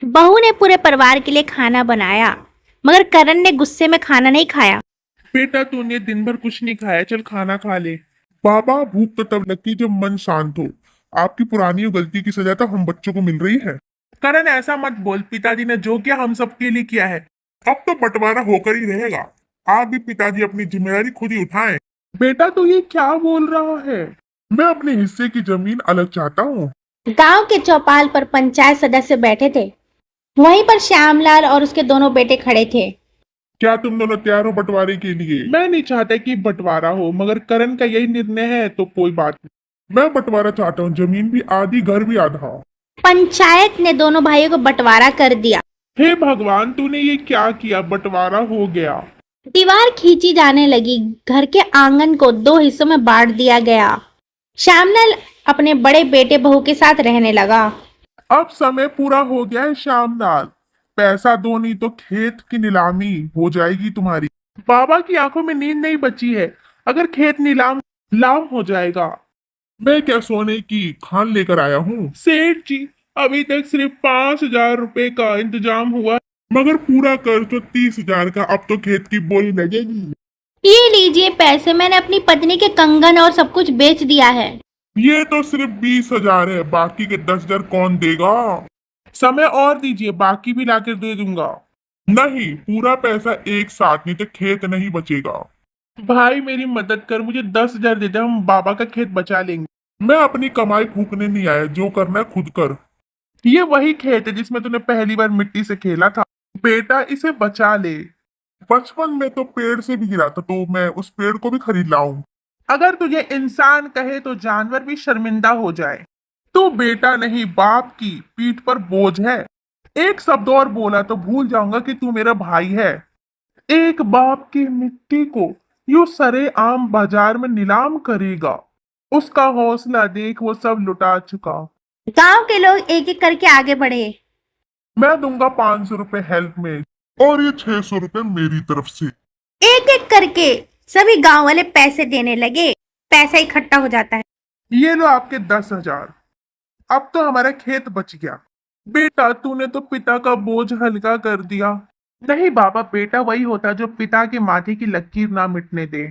बहू ने पूरे परिवार के लिए खाना बनाया, मगर करण ने गुस्से में खाना नहीं खाया। बेटा तूने दिन भर कुछ नहीं खाया, चल खाना खा ले। बाबा भूख तो तब लगती जब मन शांत हो। आपकी पुरानी गलती की सजा तो हम बच्चों को मिल रही है। करण ऐसा मत बोल, पिताजी ने जो किया हम सबके लिए किया है। अब तो बंटवारा होकर ही रहेगा। आप भी पिताजी अपनी जिम्मेदारी खुद ही उठाएं। बेटा तू ये क्या बोल रहा है? मैं अपने हिस्से की जमीन अलग चाहता हूँ। गांव के चौपाल पर पंचायत सदस्य बैठे थे। वहीं पर श्यामलाल और उसके दोनों बेटे खड़े थे। क्या तुम दोनों तैयार हो बंटवारे के लिए? मैं नहीं चाहता कि बंटवारा हो, मगर करण का यही निर्णय है तो कोई बात नहीं। मैं बंटवारा चाहता हूँ, जमीन भी आधी, घर भी आधा। पंचायत ने दोनों भाइयों को बंटवारा कर दिया। हे भगवान, तूने ये क्या किया? बंटवारा हो गया। दीवार खींची जाने लगी। घर के आंगन को दो हिस्सों में बांट दिया गया। श्यामलाल अपने बड़े बेटे बहू के साथ रहने लगा। अब समय पूरा हो गया है श्यामलाल। पैसा दो, नहीं तो खेत की नीलामी हो जाएगी तुम्हारी। बाबा की आंखों में नींद नहीं बची है। अगर खेत नीलाम हो जाएगा। मैं क्या सोने की खान लेकर आया हूँ? सेठ जी, अभी तक सिर्फ 5,000 रुपए का इंतजाम हुआ, मगर पूरा कर तो 30,000 का। अब तो खेत की बोली लगेगी। ये लीजिए पैसे, मैंने अपनी पत्नी के कंगन और सब कुछ बेच दिया है। ये तो सिर्फ 20,000 है, बाकी के 10,000 कौन देगा? समय और दीजिए, बाकी भी लाकर दे दूंगा। नहीं, पूरा पैसा एक साथ, नहीं तो खेत नहीं बचेगा। भाई मेरी मदद कर, मुझे 10,000 दे दे, हम बाबा का खेत बचा लेंगे। मैं अपनी कमाई फूकने नहीं आया, जो करना है खुद कर। ये वही खेत है जिसमें तूने पहली बार मिट्टी से खेला था। बेटा इसे बचा ले। बचपन में तो पेड़ से भी गिरा था, तो मैं उस पेड़ को भी खरीद लाऊं। अगर तुझे इंसान कहे तो जानवर भी शर्मिंदा हो जाए। तू बेटा नहीं, बाप की पीठ पर बोझ है। एक शब्द और बोला तो भूल जाऊंगा कि तू मेरा भाई है। एक बाप की मिट्टी को यूं सरेआम बाजार में नीलाम करेगा। उसका हौसला देख, वो सब लुटा चुका। गांव के लोग एक एक करके आगे बढ़े। मैं दूंगा 500 रुपए हेल्प में, और ये 600 रुपए मेरी तरफ से। एक एक करके सभी गांव वाले पैसे देने लगे। पैसा इकट्ठा हो जाता है। ये लो आपके 10,000। अब तो हमारा खेत बच गया। बेटा तूने तो पिता का बोझ हल्का कर दिया। नहीं बाबा, बेटा वही होता जो पिता के माथे की लकीर ना मिटने दे।